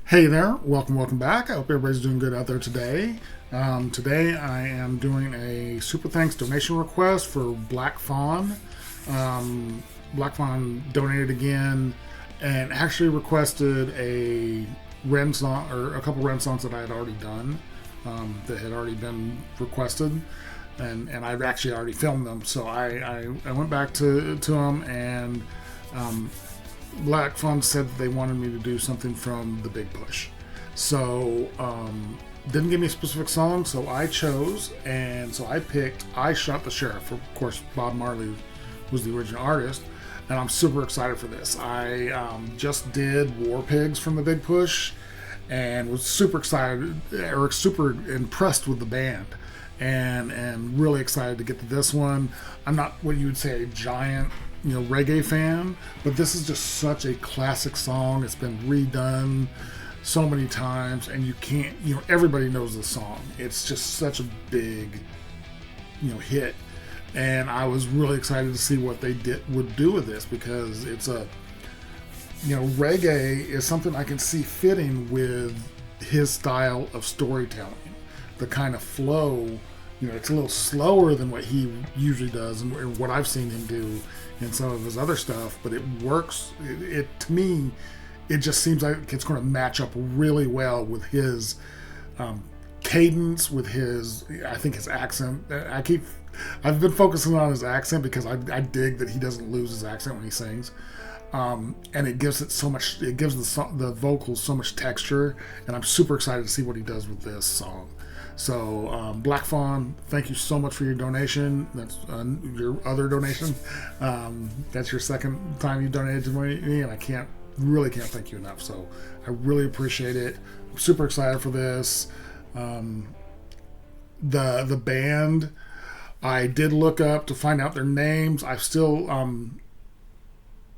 Hey there, welcome back. I hope everybody's doing good out there today. Today I am doing a super thanks donation request for Black Fawn. Black Fawn donated again and actually requested a Ren song or a couple Ren songs that I had already done that had already been requested, and I've actually already filmed them. So I went back to him and. Black Fawn said that they wanted me to do something from The Big Push. So, didn't give me a specific song, so I chose, and so I picked I Shot the Sheriff. Of course, Bob Marley was the original artist, and I'm super excited for this. I just did War Pigs from The Big Push, and was super excited, or super impressed with the band, and really excited to get to this one. I'm not what you would say a giant reggae fan, but this is just such a classic song. It's been redone so many times, and you can't, everybody knows the song. It's just such a big, hit, and I was really excited to see what they would do with this, because it's a, reggae is something I can see fitting with his style of storytelling, the kind of flow. It's a little slower than what he usually does and what I've seen him do in some of his other stuff, but it works. It to me, it just seems like it's going to match up really well with his cadence, with his, I think his accent. I've been focusing on his accent because I dig that he doesn't lose his accent when he sings. And it gives it so much. It gives the vocals so much texture, and I'm super excited to see what he does with this song. So, Black Fawn, thank you so much for your donation. That's your other donation. That's your second time you donated to me, and I really can't thank you enough. So, I really appreciate it. I'm super excited for this. The band, I did look up to find out their names.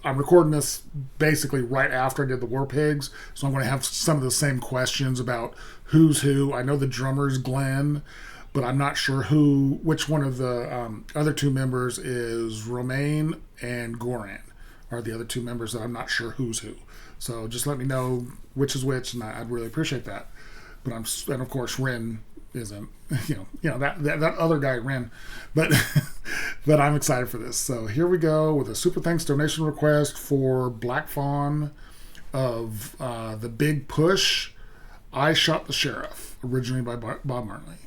I'm recording this basically right after I did the War Pigs, so I'm going to have some of the same questions about who's who. I know the drummer's Glenn, but I'm not sure which one of the other two members is. Romaine and Goran are the other two members that I'm not sure who's who. So just let me know which is which, and I'd really appreciate that. But and of course Ren isn't, that other guy Ren, but but I'm excited for this. So here we go with a super thanks donation request for Black Fawn of The Big Push, I Shot the Sheriff, originally by Bob Marley.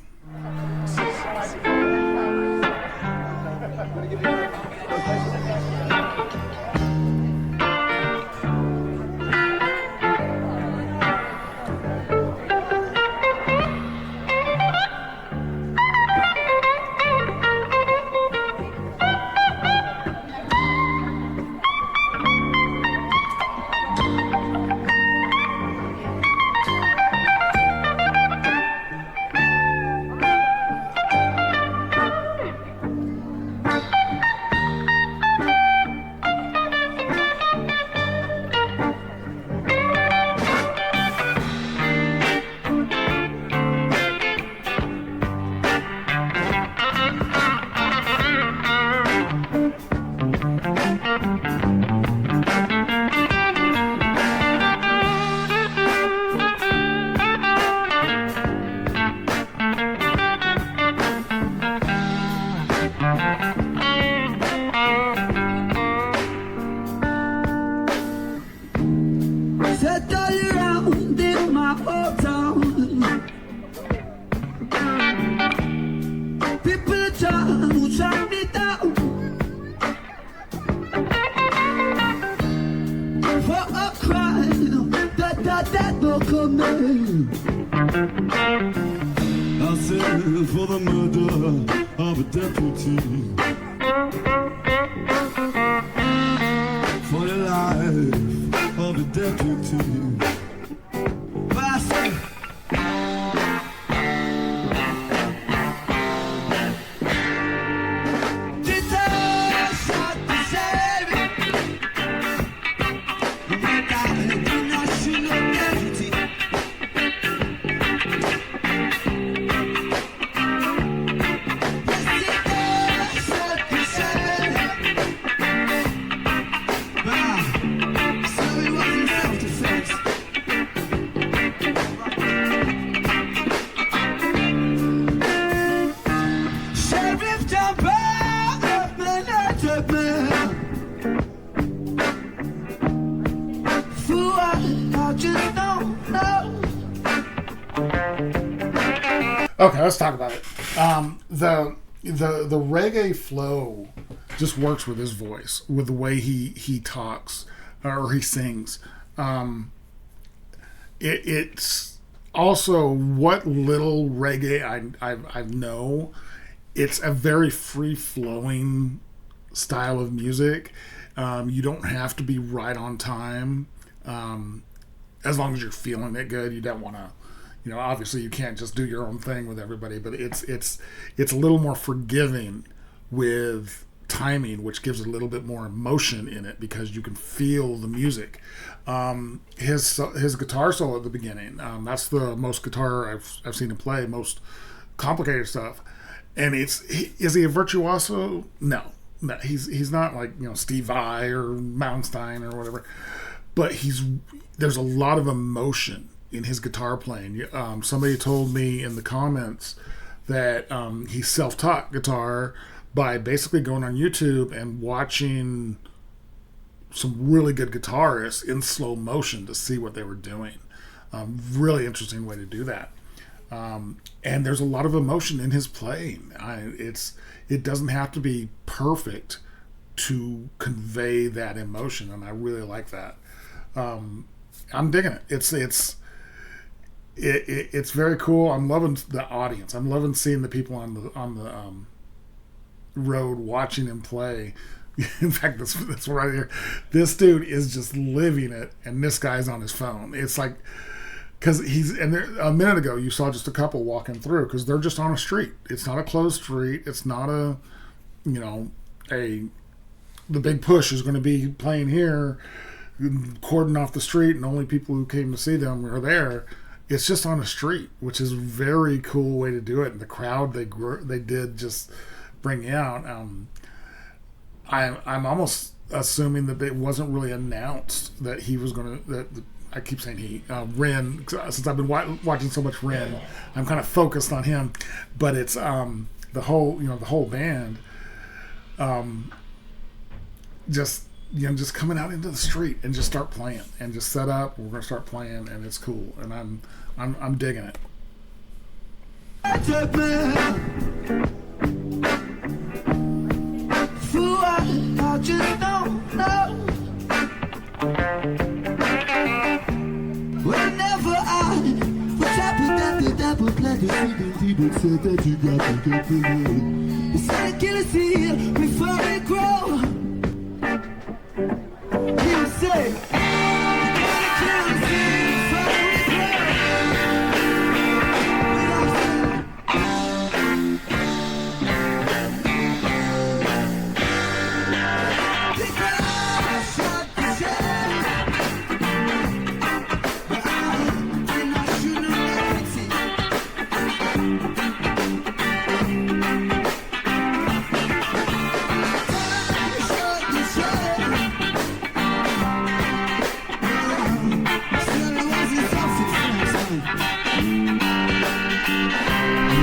I said for the murder of a deputy, for the life of a deputy. I said, so it wasn't self-defense. Okay, let's talk about it. The reggae flow just works with his voice, with the way he talks or he sings. It's also what little reggae I know. It's a very free flowing style of music. You don't have to be right on time. As long as you're feeling it good, you don't want to. Obviously you can't just do your own thing with everybody, but it's a little more forgiving with timing, which gives a little bit more emotion in it because you can feel the music. His guitar solo at the beginning, that's the most guitar I've seen him play, most complicated stuff. And is he a virtuoso? No, he's not like Steve Vai or Malmsteen or whatever. But there's a lot of emotion in his guitar playing. Somebody told me in the comments that he self-taught guitar by basically going on YouTube and watching some really good guitarists in slow motion to see what they were doing. Really interesting way to do that. And there's a lot of emotion in his playing. It doesn't have to be perfect to convey that emotion, and I really like that. I'm digging it. It's very cool. I'm loving the audience. I'm loving seeing the people on the road watching him play. In fact, that's right here. This dude is just living it, and this guy's on his phone. It's like, because a minute ago you saw just a couple walking through because they're just on a street. It's not a closed street. It's not the Big Push is going to be playing here, cordon off the street, and only people who came to see them are there. It's just on a street, which is a very cool way to do it. And the crowd they did just bring out. I'm almost assuming that it wasn't really announced that he was going to. I keep saying he, Ren, since I've been watching so much Ren, I'm kind of focused on him. But it's the whole band, just coming out into the street and just start playing and just set up. We're gonna start playing, and it's cool, and I'm digging it. I just don't know. Whenever I people say that you got to get to it. It's like a kill a seed before they grow. People say you gotta kill a seed before they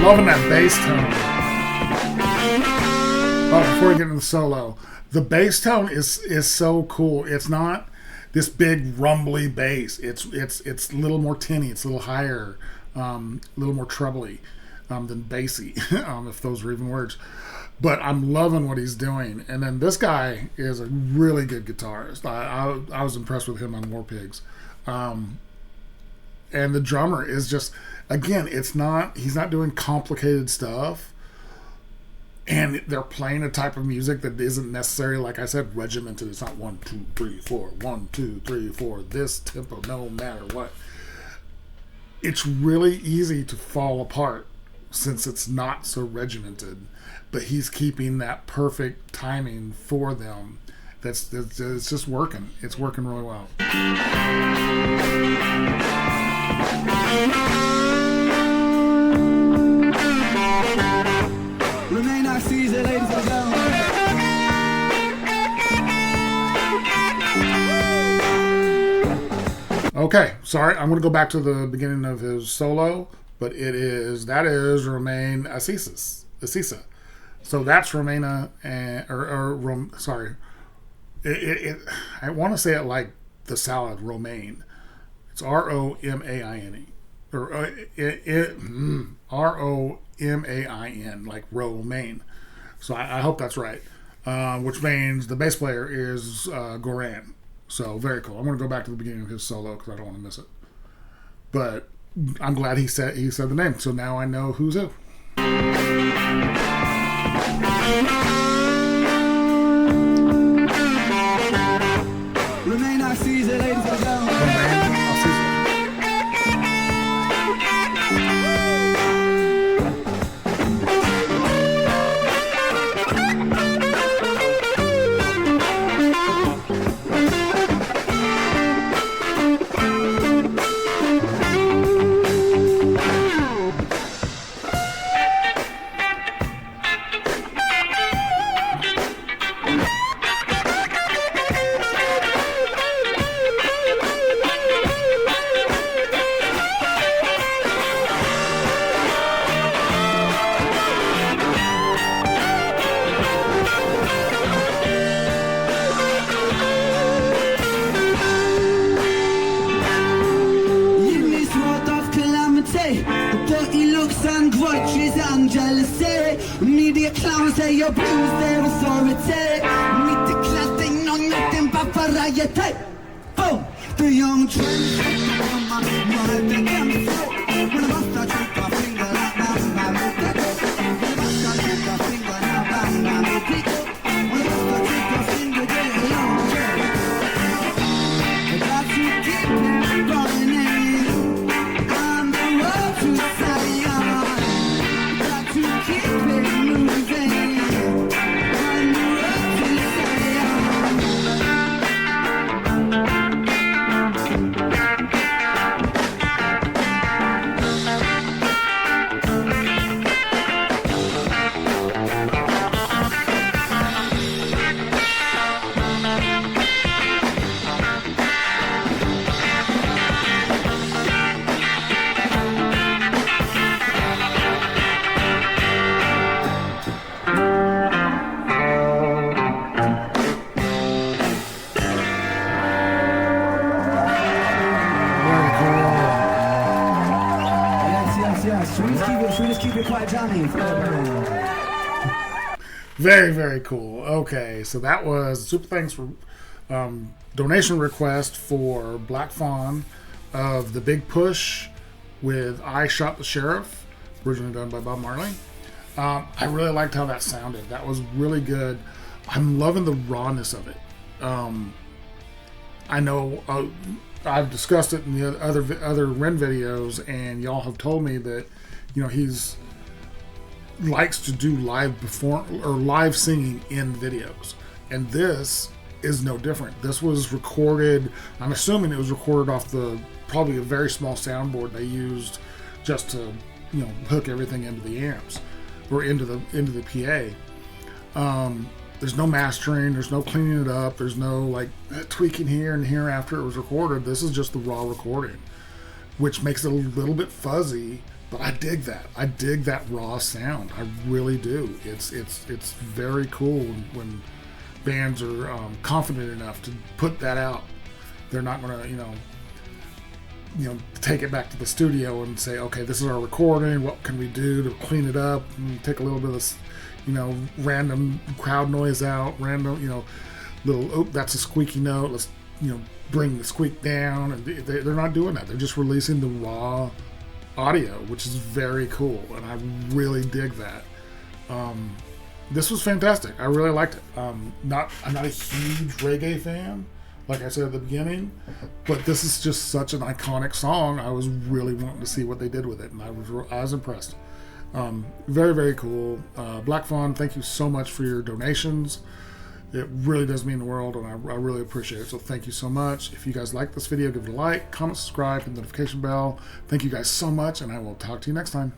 Loving that bass tone. Oh, before we get into the solo, the bass tone is so cool. It's not this big rumbly bass. It's a little more tinny. It's a little higher, a little more trebly than bassy, if those are even words. But I'm loving what he's doing. And then this guy is a really good guitarist. I was impressed with him on War Pigs. And the drummer is just, again, he's not doing complicated stuff. And they're playing a type of music that isn't necessarily, like I said, regimented. It's not 1, 2, 3, 4, 1, 2, 3, 4, this tempo, no matter what. It's really easy to fall apart since it's not so regimented. But he's keeping that perfect timing for them. It's just working. It's working really well. Remain our season, ladies and gentlemen. Okay, sorry. I'm going to go back to the beginning of his solo, but that is Romain Assisa. So that's Romana, sorry. I want to say it like the salad, romaine. It's Romaine. or Romain, like Romain. So I hope that's right. Which means the bass player is Goran. So very cool. I'm going to go back to the beginning of his solo because I don't want to miss it. But I'm glad he said the name. So now I know who's who. Remain our Caesar, ladies and gentlemen. Dirty looks and grudges and jealousy. Media clowns say you abuse their authority. Meet the class, they know nothing but variety. Oh, the young trends on my mind, they can't float. When I must I trick my finger like my make it. When I must I trick my finger now, my make it. When I must I trick my finger, get it along. I got to keep it running. Should we just keep it quite jammy? Very, very cool. Okay, so that was super thanks for donation request for Black Fawn of The Big Push with I Shot the Sheriff, originally done by Bob Marley. I really liked how that sounded. That was really good. I'm loving the rawness of it. I know I've discussed it in the other Ren videos, and y'all have told me that he's likes to do live singing in videos, and this is no different. This was recorded. I'm assuming it was recorded off probably a very small soundboard they used just to hook everything into the amps or into the PA. There's no mastering, there's no cleaning it up, there's no tweaking here and here after it was recorded. This is just the raw recording, which makes it a little bit fuzzy, but I dig that. I dig that raw sound. I really do. It's very cool when bands are confident enough to put that out. They're not going to take it back to the studio and say, okay, this is our recording. What can we do to clean it up and take a little bit of random crowd noise out, little, that's a squeaky note, let's, bring the squeak down. And they're not doing that. They're just releasing the raw audio, which is very cool, and I really dig that. This was fantastic. I really liked it. I'm not a huge reggae fan, like I said at the beginning, but this is just such an iconic song. I was really wanting to see what they did with it, and I was impressed. Very, very cool. Black Fawn, thank you so much for your donations. It really does mean the world, and I really appreciate it. So thank you so much. If you guys like this video, give it a like, comment, subscribe, and notification bell. Thank you guys so much, and I will talk to you next time.